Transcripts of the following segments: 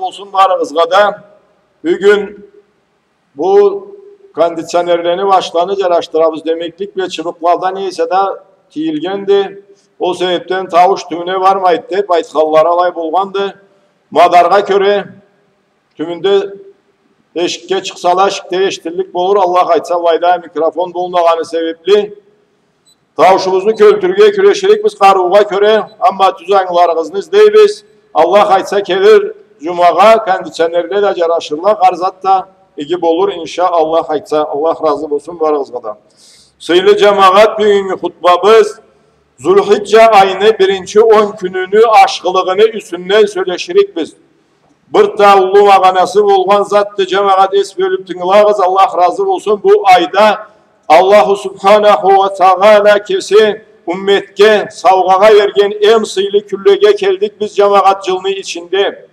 Olsun barınızga da bugün bu kondisyonerlerini başlarını araştırabız demeklik ve çıbıklarda neyse de tiyilgendi. O sebepten tavuş tümüne varmaydı deyip aytkallara alay bulgandı. Madarga göre tümünde eşikке çıksalar eşikte eşitlik olur. Allah aytsa vayda mikrofon bulunağını sebepli. Tavuşumuzni költürge küreşirik biz karuğa göre ama tüzanlarınızını izleyibiz. Allah aytsa gelir Cuma'ga kondisyonerle de caraşırlar. Garzatta ekip olur inşallah aytsa. Allah razı olsun varızgıdan. Sayılı cemaat bugünkü hutbamız Zulhicce ayını birinci 10 gününü aşkılığını üstünden söyleşirik biz. Bir ta ulu mağanası olgan zattı cemaat es bölüp tınılağız. Allah razı olsun bu ayda Allahu Subhanahu ve Teala kesi ümmetke savgaga vergen em sıylı küllege keldik biz cemaat cılını içinde.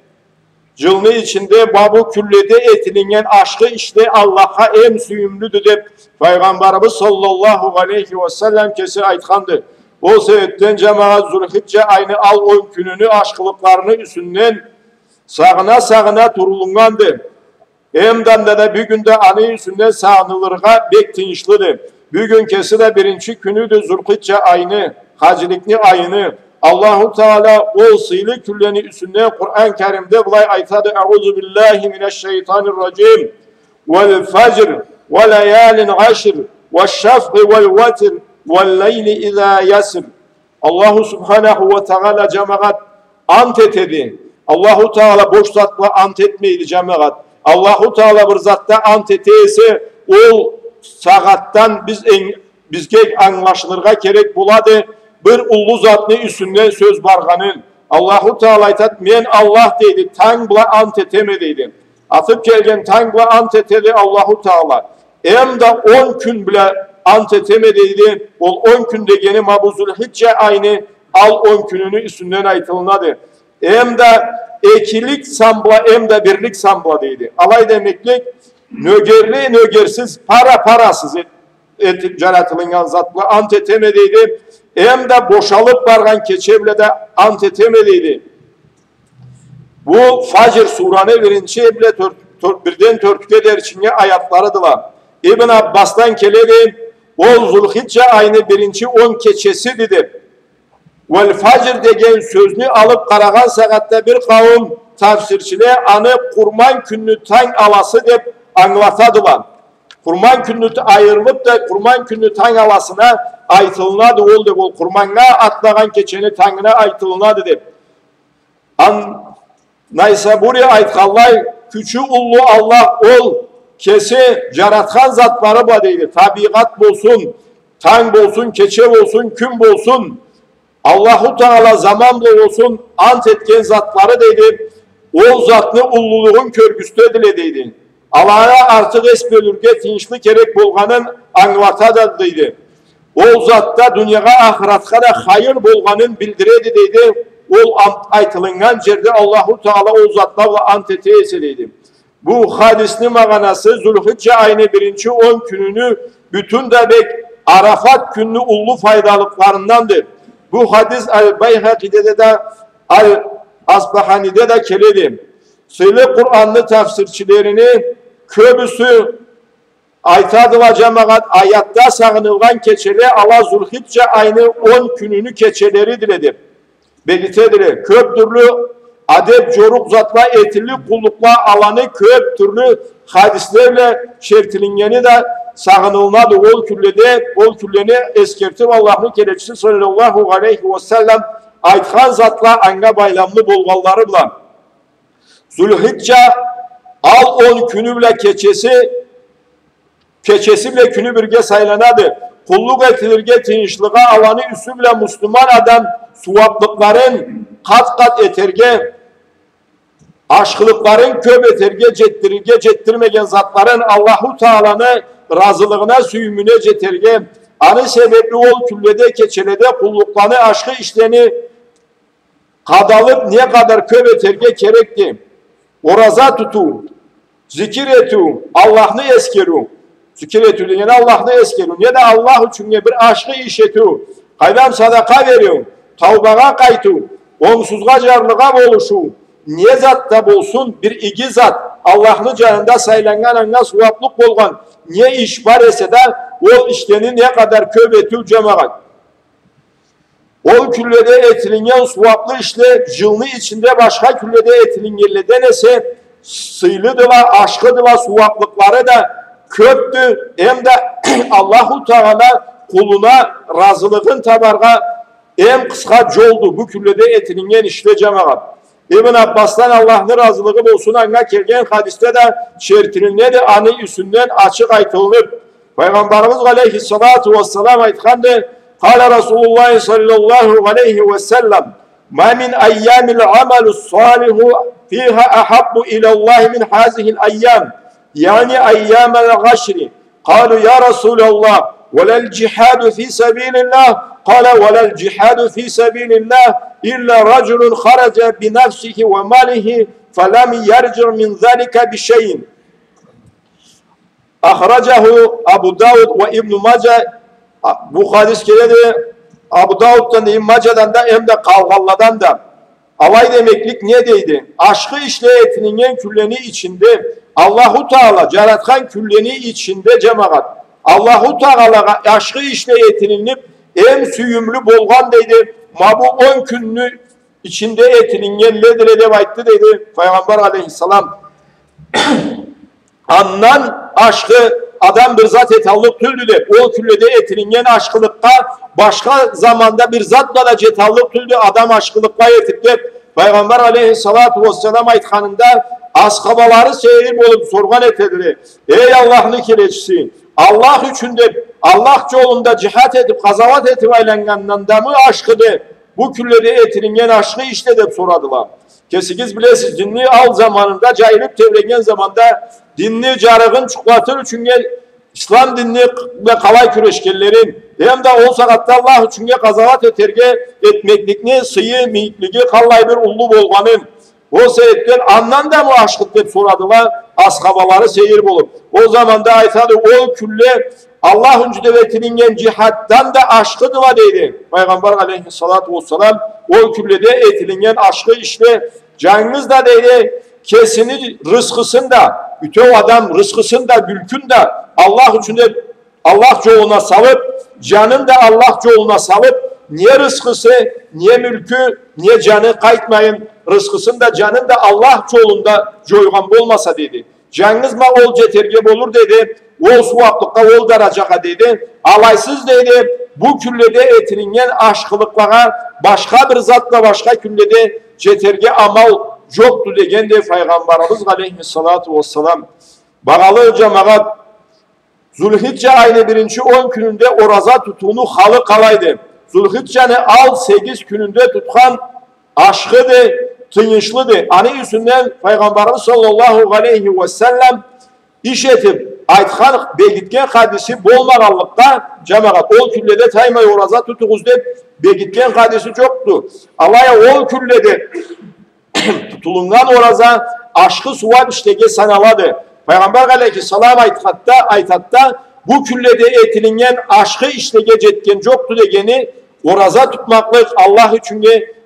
Cılını içinde babu küllede etilingen aşkı işte Allah'a em süyümlüdü deyip Peygamberimiz sallallahu aleyhi ve sellem kesi aytkandı. O sebepten cemaat Zulhicce aynı al 10 gününü aşkılıklarını üstünden sağına turulungandı. Emdan da bir günde anı üstünden sağınılırga bek tinçlidir. Bugün kesi de birinci günüdür Zulhicce ayını, hacilikli ayını. Allahu Teala o sıylı külleni üstünden Kur'an-ı Kerim'de bulay aytadı. Euzu billahi mineşşeytanirracim. Vel fecr ve layalin aşr ve şaf'i vel vatr ve leyli izâ yasr. Allahu Subhanahu ve Teala cemaat ant etedi. Allahu Teala boş zatla ant etmeydi cemaat. Allahu Teala bir zatta ant eteyse o saattan bizge anlaşılırga gerek buladı. Bir ulu zatlı üstünden söz barganın. Allahu Teala aytat men Allah deydi. Tangla ant etemediydi. Atıp gelgen tangla ant etedi Allahu Teala. Hem de 10 gün bile ant etemediydi. O 10 günde gene mabuzul hicce aynı al 10 gününü üstünden aytılınadı. Hem de ekilik sambla hem de birlik sambla deydi. Alay demeklik nögerli nögersiz parasız caratılıngan zatla ant etemediydi. Hem de boşalıp bargan keçevle de ant etemediydi. Bu Facir Suranı birinci bile birden törtüke derçinge ayatlarıdılar. İbn Abbas'tan keledi o Zulhicce ayını birinci 10 keçesi dedi. Vel Facir degen sözünü alıp karagan saatte bir kavim tafsirçiliğe anı kurban gününü tan alası deyip anlatadılar. Kurban gününü ayrılıp da kurban gününü tan alasına aytılınadı oldu. O kurbanına atlagan keçeni tanına aytılınadı deyip. Neyse buraya aytkallay küçü ullu Allah ol kesi caratkan zatları badeydi. Tabiat bolsun, tan bolsun, keçe bolsun, küm bolsun. Allahu Teala zamanla olsun ant etken zatları deydi. O zatlı ulluluğun körgüstü dilediydi. Allah'a artık es bölürge tinçli gerek bolganın anlata deydi. O zatta dünyaya ahiratka da hayır bolganın bildiredi deydi. O aytılıngan yerde Allahu Teala o zatlarla ant eteyse deydi. Bu hadisli mağanası Zulhicce ayını birinci 10 gününü bütün de bek Arafat günlü ullu faydalıklarındandır. Bu hadis Al-Bayhaki'de de Al-Asbahani'de de keledi. Söyle Kur'anlı tafsirçilerini köbüsü aytadılar cemaat ayatta sağınılgan keçeli Allah Zulhicce aynı 10 gününü keçeleri diledi. Belirtediler. Köp türlü adep coruk zatla etili kullukla alanı köp türlü hadislerle şertilingeni de sağınılmadı ol küllede ol külleni eskertip Allah'ın kereçisi sallallahu aleyhi ve sellem aytkan zatla anga baylamlı bolgalları bilen. Zulhicce al 10 günü bile keçesi bile günü birge saylanadı. Kulluk etilirge tinçliğe alanı üstü bile Müslüman adam suvaplıkların kat eterge aşkılıkların köp eterge cettirmegen zatların Allahu Teala'nı razılığına süyümüne ceterge anı sebepli ol küllede keçelede kulluklarını aşkı işleni kadalıp niye kadar köp eterge gerekti. Oraza tutu, zikir etu, Allah'ını eskeru. Zikir etu yani Allah'ını eskeru. Ya da Allah için bir aşkı iş etu. Hayvan sadaka veriyor. Tavbaga kaytu. Onsuzga carlığa boluşu. niye zat da bolsun bir iki zat Allah'ın canında sayılangan anna suvaplık bolgan niye iş var ise de o işlerini ne kadar köp etüv cemaat. O küllede etilingen suvaplı işle jılını içinde başka küllede etilingenleden ise sıylıdıla, aşkıdıla suvaplıkları da köptü. Hem de Allahu Teala kuluna razılığın tabarga en kısa yoldu. Bu küllede etilingen işle cemaat. İbn Abbas'tan Allah'ın razılığı olsun anına kelgen hadiste de şertilinleri anı üstünden açık aytılınır. Peygamberimiz aleyhissalatu vesselam aytkandı. Kale Resulullah sallallahu aleyhi ve sellem ma min eyyamil amelus salihu fiha ahabbu ilallahi min hazihil eyyam yani eyyamel gaşri. Kalu ya Resulallah velel cihadu fi sebilillah. Kale velel cihadu fi sebilillah illa raculun kharaca bi nefsihi ve malihi felem yercir min zalika bi şeyin. Ahracahu Abu Davud ve İbn Mace. Bu hadis geledi Abu Davud'dan da İbn Mace'den de hem de Kavgalladan da. Alay demeklik ne deydi? Aşkı işle etinin külleni içinde Allahu Teala yaratkan külleni içinde cemaat. Allahu Teala aşkı işle etininip en süyümlü bolgan deydi. Ma bu 10 günlü içinde etinin yerledire devayttı dedi Peygamber aleyhisselam. Andan aşkı adam bir zat etallık tüldü de o küllede etinin aşkılıkta başka zamanda bir zatla da cetallık tüldü adam aşkılıkla yetip de Peygamber aleyhissalatu vesselam aytkanında askabaları seyir olup sorgan etediler. Ey Allah'ın kireçisi Allah üçünde Allah yolunda cihat edip kazavat etip aylangandan da mı aşkıdı? Bu küllede etinin aşkı işte de soradılar. Kesikiz bilesiz dinli al zamanında cahilip tevregen zamanda dinli carığın çuklatır üçün İslam dinli ve kalay küreşkellerin hem de o sakatta Allah üçün kazavat eterge etmeklikni sıyı mihikligi kallay bir ullu bolganın o sebeple andan da mı aşkıt deyip soradılar askabaları seyir bulup. O zaman da aytadı o külle Allah'ın cüdevetinin cihattan da aşkıdıla deydi. Peygamber aleyhissalatu vesselam o küllede etilingen aşkı işte canınız da deydi kesini rızkısında bütün adam rızkısında mülkünde Allah için de Allah yoluna salıp canın da Allah yoluna salıp niye rızkısı niye mülkü niye canı kayıtmayın rızkısın da canın da Allah yolunda coygan olmasa dedi. Canınız ma ol ceterge olur dedi. O suvaplıkta ol daracağa dedi. Alaysız dedi. Bu küllede etilingen aşkılıklara başka bir zatla başka küllede ceterge amal yoktu degen de Peygamberimiz aleyhissalatu vesselam. Bağalı cemaat Zulhicce ayını 1. 10 gününde oraza tutuğunu halı kalaydı. Zulhicce'ni al 8 gününde tutkan aşkıdı, tıyışlıdı. Ani yüzünden Peygamberimiz sallallahu aleyhi ve sellem iş etip aytkan begitken hadisi bolmagallıkta cemaat ol küllede taymay oraza tutuğuz deyip begitken hadisi çoktu. Allah'a ol küllede tutulungan oraza aşkı suvab iştege sanaladı. Peygamber aleyhisselam aytatta bu küllede etilingen aşkı iştege cetken çoktu degeni oraza tutmaklık Allah için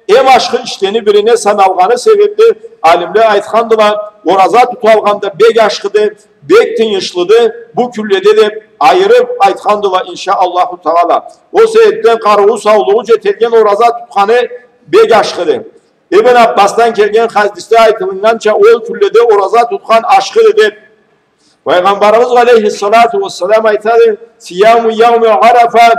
em aşkı işteni birine sanalganı sebeple alimler aytkandılar. Oraza tutalganda bek aşkıdı, bek tınışlıdı. Bu küllede de ayırıp aytkandılar inşaallahu teala. O sebepten karığı savluğu cetelgen oraza tutkanı bek aşkıdı. İbn Abbas'tan kelgen hadiste aytılıngança o küllede oraza tutkan aşkıdır. Peygamberimiz aleyhissalatu vesselam aytadı. Siyamu yevmi arafa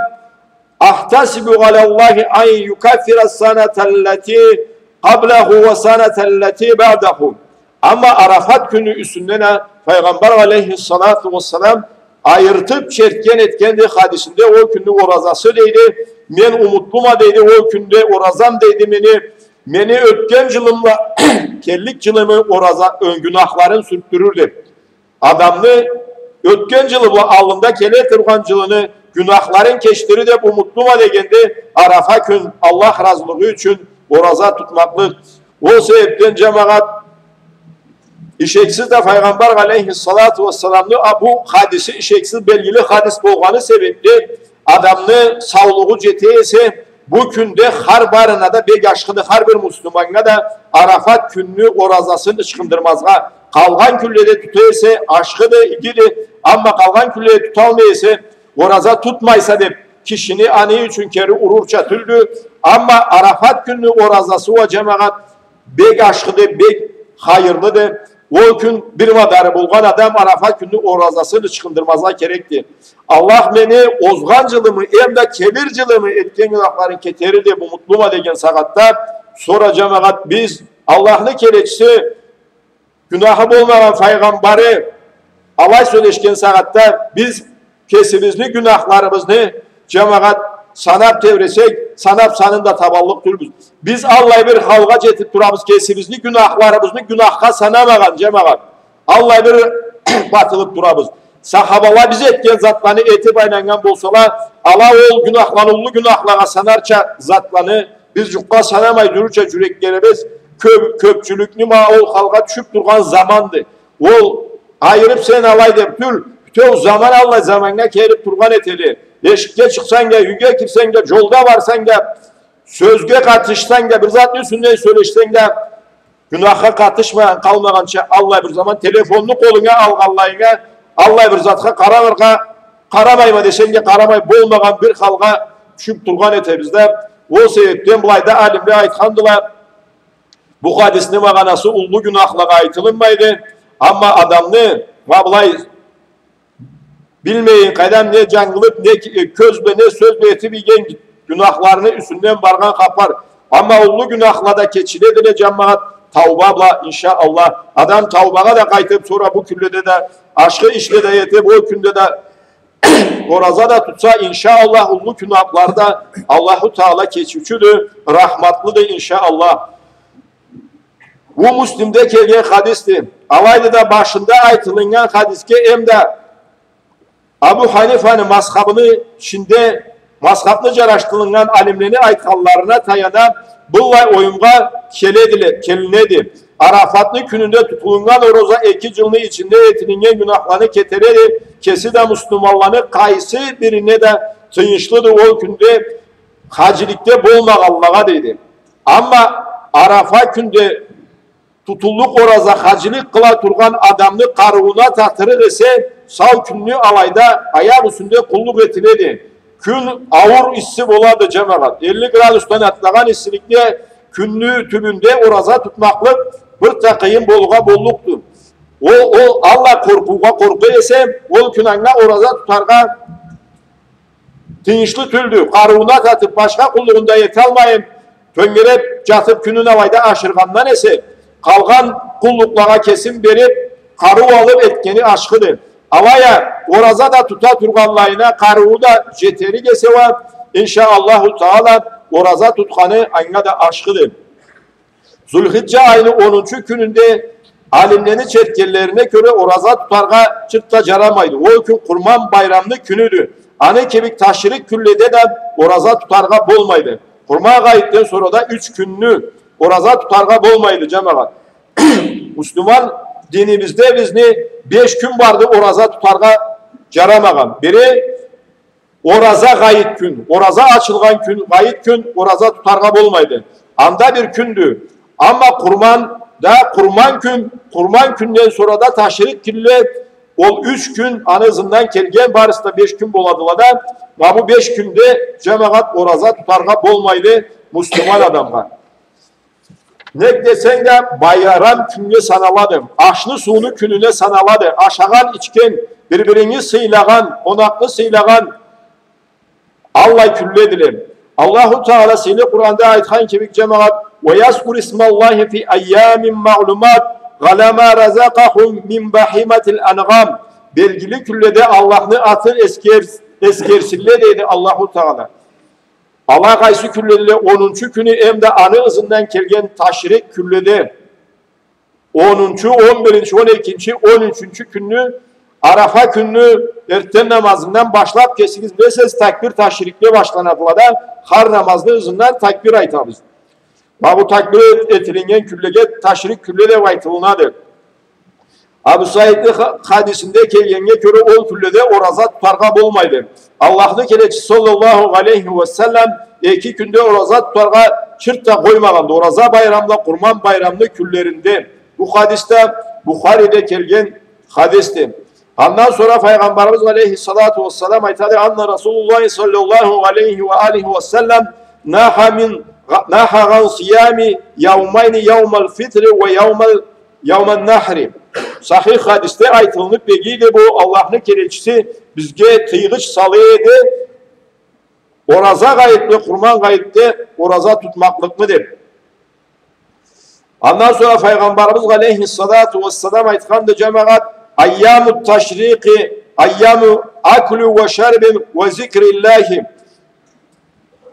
ahtasibu alallahi an yukaffira sanatelleti qablahu ve sanatelleti ba'dahu. Ama Arafat günü üstünden Peygamber aleyhissalatu vesselam ayırtıp çertken etken de hadisinde o günde orazası deydi. Men umutluma deydi o günde orazam deydi meni ötken yılımla kellik yılımı oraza ön günahların sürttürürdü. Adamlı ötken yılı alında kele kırgan yılını günahların keştiri de umutluma degende Arafa gün Allah razılığı için oraza tutmaklık. O sebepten cemaat işeksiz de Peygamber aleyhissalatu vesselam'lı bu hadisi işeksiz belgili hadis bolğanı sebeple adamlı savluğu ceteyse bu günde har barına da bek aşkıdı har bir Müslümanına da Arafat gününü orazasını ışkındırmazga. Kalgan küllede tutuysa aşkıdı igidi ama kalgan küllede tutalmaysa oraza tutmaysa de kişini anı için keri ururça tüldü. Ama Arafat günü orazası o cemaat bek aşkıdı bek hayırlıdır. O gün bir madarı bulgan adam Arafat günü orazasını ışkındırmazga gerekti. Allah beni ozgancılığımı hem de kebircılığımı etken günahların keteri de bu mutluma degen sagatta sonra cemaat biz Allah'ın kereçisi günahı bulmayan peygamberi alay söyleşken sagatta biz kesibizli günahlarımızı cemaat sanap devresek sanap sanında taballık dururuz. Biz Allah'ı bir halga cetip durabız kesibizli günahlarımızı günahka sanamagan cemaat. Allah'ı bir batılık durabız. Sahabalar bize etken zatlarını eti baylangan bolsalar Allah ol günahlanıllı günahlara sanarça zatlarını biz yukka sanamay dururça yüreklerimiz köpçülüklü ma ol halka düşüp durgan zamandı. Ol ayırıp sen alay deyip dur. Bütün zaman Allah zamanına kerip durgan eteli. Eşikке çıksan gel, yüge kirsen gel, yolda varsan gel, sözge katışsan gel, bir zatın üstünde söyleşsen gel, günaha katışmayan kalmagança Allah bir zaman telefonunu koluna algallayına, Allah bir zatka karamayma desen ki karamay bolmagan bir halga düşüp durgan etebizde. O sebepten bulayda alimde aytkandılar. Bu hadisinin mağanası ullu günahlara aytılınmaydı. Ama adamını vablay bilmeyin kadem ne cangılıp ne közbe ne sözbe eti bilgen günahlarını üstünden bargan kapar. Ama ullu günahla keçiledine cemaat tavbabla inşallah. Adam tavbaga da kaytıp sonra bu küllede de aşkı işle de yetip o günde de oraza da tutsa inşallah ullu günahlarda Allahu Teala keçiçüdür, rahmatlıdır inşallah. Bu Müslim'de kelgen hadistir. Alayda da başında aytılıngan hadiske hem de Abu Hanifa'nın mazhabını şimdi mazhablıca araştırılan alimlerini aytkanlarına tayana bullay oyunga kelinedi. Arafatlı gününde tutulungan oroza 2 yılını içinde etilingen günahlarını ketereri kesi de Müslümanlarını kayısı birine de tıyışlıdır o günde hacilikte bulmak Allah'a dedi. Ama Arafat günde tutulluk oraza hacilik kıla turgan adamını karıvuna tahtırır ise sağ günlü alayda ayak üstünde kulluk etiledi. Gün ağır issi boladı cemaat. 50 gradustan atlagan issilikte günlü tübünde oraza tutmaklık bir takıyın boluğa bolluktu. O Allah korku ise o günahına oraza tutarga tinişli tüldü. Karıvuna tatıp başka kulluğunda yetalmayın. Töngere catıp günün alayda aşırgandan ise kalgan kulluklara kesim verip karı alıp etkeni aşkıdır. Alaya oraza da tuta turganlayına karığı da jeteri gese var. İnşaallahu Teala oraza tutkanı ayna da aşkıdır. Zulhicce ayının 10. gününde alimlerin çetkellerine göre oraza tutarga çıkta caramaydı. O gün Kurban Bayramlı günüdü. Anı kemik taşırık küllede de oraza tutarga bolmaydı. Kurban gayitten sonra da 3 günlü oraza tutarga bolmaydı cemaat. Müslüman dinimizde bizni 5 gün vardı oraza tutarga caramagan. Biri oraza gayet gün, oraza açılgan gün, gayet gün oraza tutarga bolmaydı. Anda bir gündü. Ama kurban günden sonra da taşırık kille ol 3 gün anızından kelgen barısında 5 gün boladılar da bu 5 günde cemaat oraza tutarga bolmaydı Müslüman adamlar. Ne desen de bayram gününe sanaladım. Aşlı sunu gününe sanaladı. Aşağan içken birbirini sıylagan, onaklı sıylagan Allah külledilim. Allahu Teala seni Kur'an'da ayethan kemik cemaat ve yazkur ismallahi fi ayyamin ma'lumat galama razaqahum min bahimatil an'am. Belgili küllede Allah'ını atın eskersille dedi Allahu Teala. Allah kaysı küllede 10. günü hem de anı ızından kelgen taşrik küllede 10. 11. 12. 13. günü Arafa günü erten namazından başlap kesiniz. Nesez takbir taşrikle başlanadılar da har namazlı ızından takbir aytabız. Bu takbir etilingen küllege taşrik küllede aytılınadır. Abu Said'li hadisinde kelgenge göre ol küllede oraza tutarga bolmaydı. Allah'ın keleci sallallahu aleyhi ve sellem 2 günde oraza tutarga çırt da koymaganda, oraza bayramda, Kurban bayramlı küllerinde. Bu hadiste Bukhari'de kelgen hadistir. Ondan sonra Peygamberimiz aleyhissalatu vesselam aytadı, anna Resulullah sallallahu aleyhi ve aleyhi ve sellem naha gan siyami yevmayni yevmel fitri ve yevmel nahri. Sahih hadiste aytılınıp begiydi bu Allah'ın kereçisi bizge tıyğıç salıydı. Oraza gayetli, kurban gayetli, oraza tutmaklık mıdır? Ondan sonra Peygamberimiz aleyhissalatu vesselam aytkandı cemaat, ayyamu taşriki, ayyamu aklu ve şerbin ve zikrillahi.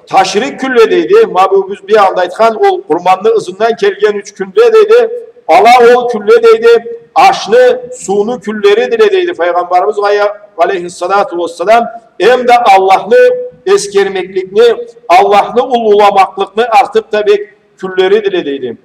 Taşrik külledeydi. Mabubuz bir anda aytkan, o kurmanlı ızından kelgen 3 günde deydi. Allah ol külledeydi. Aşlı, sunu külleri diledeydi Peygamberimiz aleyhissalatu vesselam. Hem de Allah'lı eskermeklikni, Allah'lı ululamaklıkni artıp tabi külleri diledeydi.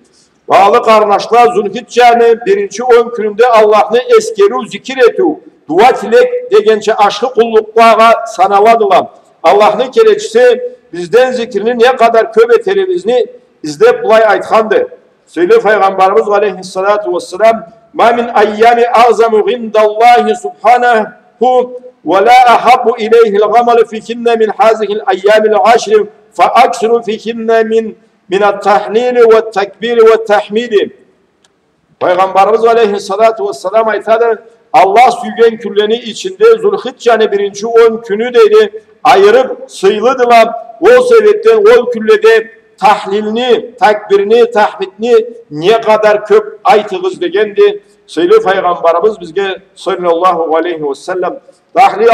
Bağlı kardeşler, Zülhicce'nin 1. 10 gününde Allah'ını eskeru zikir etu, dua tilek degençe aşkı kulluklara sanaladılar. Allah'ın kereçisi bizden zikrini ne kadar köbeterimizni izlep bulay aytkandı. Söyle Peygamberimiz aleyhissalatu vesselam, ma min ayyami azamu gindallahi subhanahu ve la ahabbu ileyhil gamalu fikinne min hazihil ayyamil aşri fa aksiru fikinne minat tahnili ve tekbiri ve tahmidi. Peygamberimiz aleyhissalatu vesselam aytadı, Allah süygen küllerini içinde Zülhicce'nin 1. 10 günü dedi, ayırıp sıylıdılar. O sebepten o küllede tahlilini, tekbirini, tahmidini ne kadar köp aytığız degendi. Söyle Peygamberimiz bizge sallallahu aleyhi ve sellem, tahlil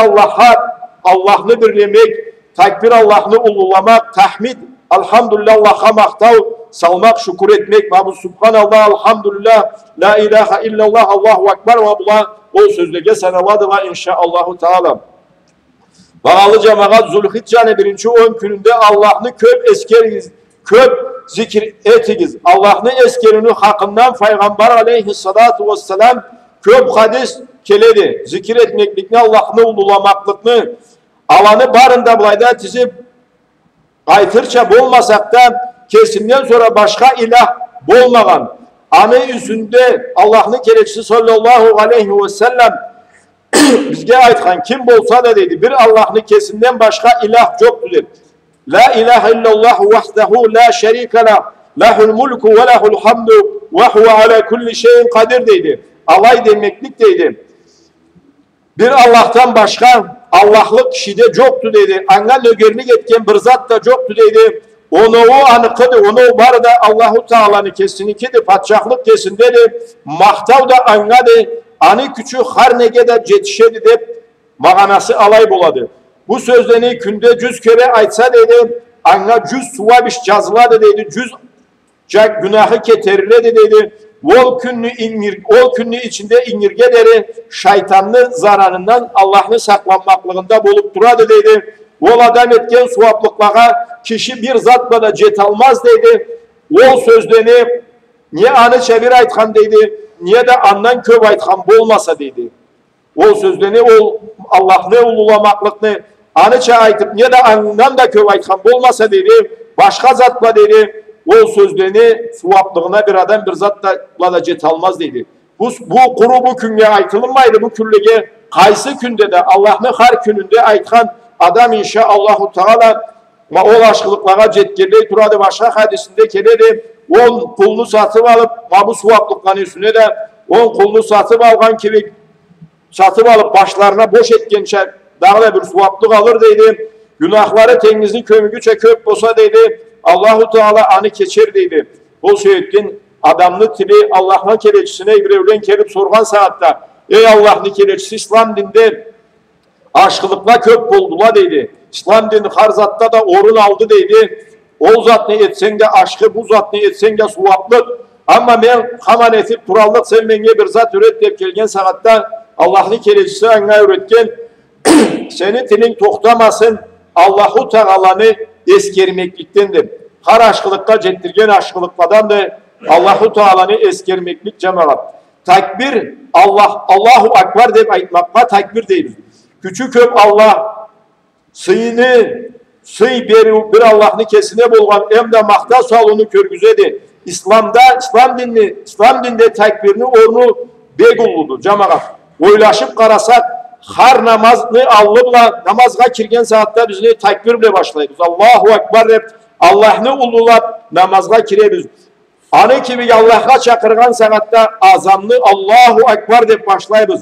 Allah'ını birlemek, tekbir Allah'ını ululamak, tahmid elhamdülillah Allah'a maktav salmak, şükür etmek, Mabuz Subhanallah, elhamdülillah, la ilahe illallah, Allahu Ekber ve bula o sözlüge senavadılar inşaallahu teala. Bağlı cemaat Zülhicce'nin 1. 10 gününde Allah'ını köp eskeriz, köp zikir etigiz. Allah'ını eskerini hakkından Peygamber aleyhissalatu vesselam köp hadis keledi. Zikir etmeklikni, Allah'ını ululamaklıkni, alanı barında bulayda tizip aytırça bolmasak da kesinden sonra başka ilah bolmagan anı üstünde Allah'ın kereçisi sallallahu aleyhi ve sellem bizge aytkan kim bolsa da dedi, bir Allah'ın kesinden başka ilah yoktur dedi. La ilahe illallah vahdehu la şerike la, lahul mulku ve lahul hamdu ve huve ala kulli şeyin kadir dedi. Alay demeklik dedi. Bir Allah'tan başka Allah'lık kişide yoktu dedi. Anga nögerlik etken bir zat da yoktu dedi. Onu o anıkıdı, onu barda Allahu Teala'nı kesininkidi, padişahlık kesin dedi. Mahtav da angadı, anı küçük har nege de cetişedi de mağanası alay boladı. Bu sözlerini günde 100 kere aytsa dedi, anga 100 suvabiş cazıladı dedi, 100 günahı keteriledi dedi. Ol künlü içinde inirge deri şeytanlı zararından Allah'ın saklanmaklığında bulup duradı dedi. Ol adam etken suaplıklara kişi bir zatla da cet almaz dedi. Ol sözlerini niye anı çevir aytkan dedi, niye de andan köp aytkan bolmasa dedi. Ol sözlerini ol Allah'ını ululamaklıkını anı çevir aytıp niye de andan da köp aytkan bolmasa dedi. Başka zatla dedi. O sözlerini suvaplığına bir adam bir zatla da cet almaz dedi. Bu kuru bu künge aytılmaydı, bu küllege kaysı künde de Allah'ın her gününde aytkan adam inşaallahu teala ve ol aşkılıklara cetkerliği turadı başka hadisinde keledi. On kulunu satıp alıp bu suvaplıkların üstüne de on kulunu satıp algan gibi satıp alıp başlarına boş etkençe dağla bir suvaplık alır dedi. Günahları temizlik kömügü çekip bosa dedi. Allahu Teala anı keçer dedi. O sebepten adamlı tili Allah'ın kereçisine İbrevlen kelip sorgan saatte ey Allah'ın kereçisi İslam dinde aşkılıkla köp buldula dedi. İslam dini har zatta da orun aldı dedi. O zat ne etsen de aşkı, bu zat ne etsen de suvaplık. Ama ben haman etip turallık sen benge bir zat üret deyip gelgen saatte Allah'ın kereçisi anına üretken senin tilin toktamasın, Allahu Teala'nı eskermekliktendir. Har aşkılıkta cettirgen aşkılıklardan da Allahu Teala'nı eskermeklik cemaat. Takbir Allahu Ekber deyip aytmakla takbir değil. Küçük köp Allah sıyını sıy beri bir Allah'ını kesine bolgan hem de makta salonu körgüzedi. İslam dinde tekbirini ornu begulludu cemaat. Oylaşıp karasak har namazını allıbla namazga kirgen saatte bizni tekbirle başlayız. Allahu Ekber rep Allah'ını ululap namazga kirebiz. Anı gibi Allah'a çakırgan saatte azanlı Allahu Ekber de başlayız.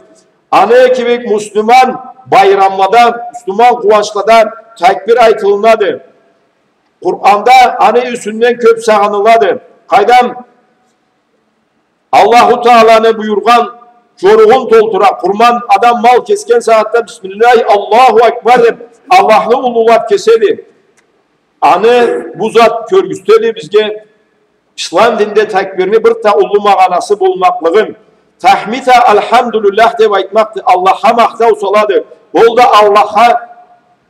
Anı gibi Müslüman bayramlada, Müslüman kuvançlada tekbir aytılınadı. Kur'an'da anı üstünden köp sağınıladı. Kaydam Allahu Teala'nı buyurgan çoruğun toltura kurman adam mal kesken saatte Bismillah Allahu Ekber de Allah'ını ululap kesedi. Anı bu zat körgüstedi bizge İslam dinde tekbirini bir ta ulu mağanası bulmaklığın tahmita elhamdülillah de aytmaktı. Allah'a makta usaladı. O da Allah'a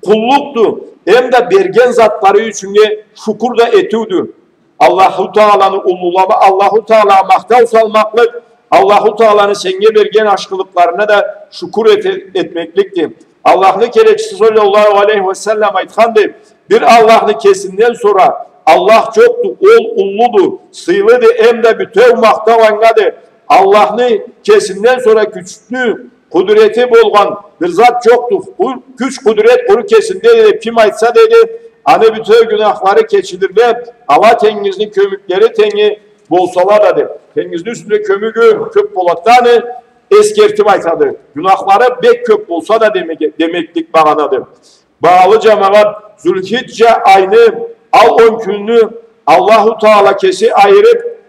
kulluktu. Hem de bergen zatları için şukur da etüdü. Allahu Teala'nı ululama, Allahu Teala makta usalmaklık, Allahu Teala'nın senge bergen aşkılıklarına da şukur etmeklikti. Allah'ın kereçisi sallallahu aleyhi ve sellem aytkandı. Bir Allah'ını kesinden sonra Allah çoktu, ol ulludu, sıylıdı, hem de bütün makta vangadı. Allah'ını kesinden sonra güçlü, kudreti bolgan bir zat çoktu. Bu güç kudret kuru kesinde dedi, kim aytsa dedi, hani bütün günahları keçilirler, hava tengizli kömükleri tengi bolsalar dedi. Tengizli üstünde kömüğü köp bolattanı eskertip aytadı. Günahları bek köp bolsa da demeklik bağanadır. Bağlı cemaat Zülhicce ayını al 10 gününü Allahu Teala kesi ayırıp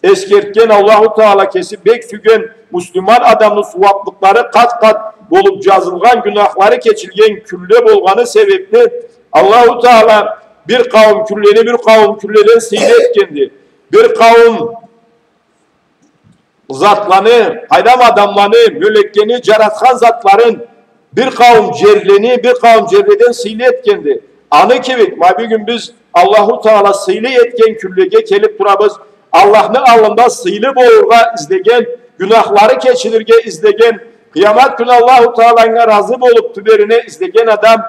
eskertken Allahu Teala kesi bek fügen Müslüman adamın suvaplıkları kat kat bolup yazılgan günahları keçilgen külle bolganı sebepli Allahu Teala bir kavim külleni bir kavim külleden seyretkendi. Bir kavim zatlarını, haydam adamlarını, mülekkeni, caratkan zatların bir kavim cerleni, bir kavim cerleden seyretkendi. Anı kivik, bir gün biz Allahu Teala sıylı etken küllege kelip durabız. Allah'ın alında sıylı boğurga izlegen, günahları keçilirge izlegen, kıyamet günü Allahu Teala'na razı olup tüberine izlegen adam,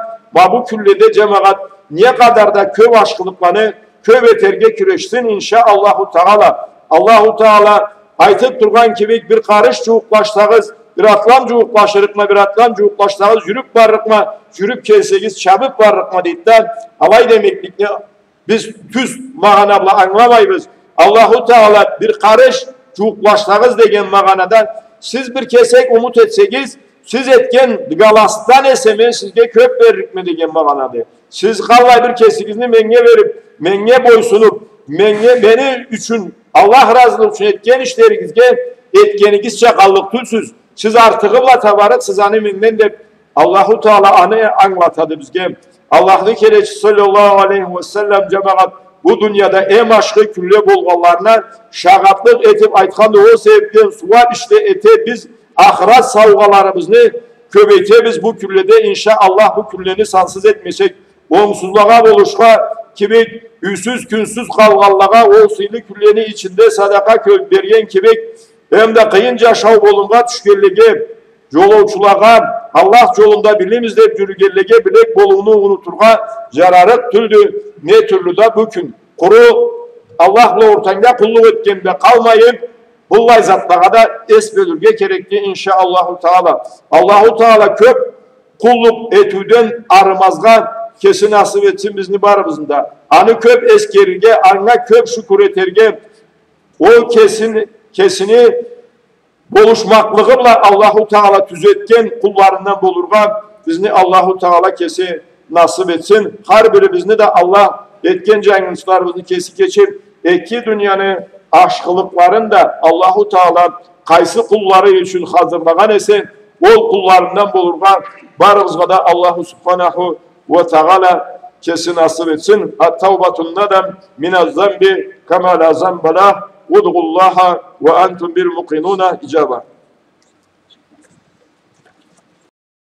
bu küllede cemaat niye kadar da köv aşkılıklarını, köv eterge küreşsin inşaallahu Teala. Allahu Teala aytıp durgan kivik bir karış çuğuklaştağız, bir atlam cuğuklaşırık mı, bir atlam cuğuklaştağız, yürüp varlık mı, yürüp kelsegiz, çabıp varlık mı deyitten, alay demeklikle biz tüz mağanabla anlamayız. Allahu Teala bir karış cuğuklaştağız degen mağanada siz bir kesek umut etsegiz, siz etken galastan esemen sizge köp veririk mi degen mağanada. Siz kallay bir kesigizini menge verip, menge boysunup, menge beni üçün, Allah razılığı için etken işlerigizge etkenigiz çakallık tülsüz. Siz artığıbla tavarık siz aneminden de Allahu Teala anı anlatadı bizge. Allah'ın kereçi sallallahu aleyhi ve sellem cemaat bu dünyada em aşkı külle bolğanlarına şagatlık etip aytkandı o sebepten suvar işte ete biz ahiret savgalarımızı köbeytemiz bu küllede inşallah bu külleni sansız etmesek olumsuzluğa boluşka kimi üsüz künsüz kalgallığa o sıylı külleni içinde sadaka bergen kibik hem de kıyınca şav bolunga düşkerlege yoluvçulağa Allah yolunda bilimizde yürügerlege bilek boluğunu unuturga zararık türlü ne türlü da bükün kuru Allah'la ortanga kulluk etkende kalmayın bullay zatlağa da es bölürge gerekli inşaallahu Teala. Allahu Teala köp kulluk etüden arımazga kesin nasip etsin bizni barımızda. Anı köp eskerirge, anına köp şükür eterge o kesini boluşmaklığıyla Allahu Teala tüzetken kullarından bolurga bizni Allahu Teala kesi nasip etsin. Her biri bizni de Allah etken cayınçlarımızı kesi geçir. İki dünyanın aşkılıkların da Allahu Teala kaysı kulları için hazırlagan ise o kullarından bolurga barımızga da Allahu Subhanahu ve Teala kesi nasip etsin. At-tavbatun nadam minez zambi kema la zambalah. Ud'ullaha ve entum bil muqinuna icaba.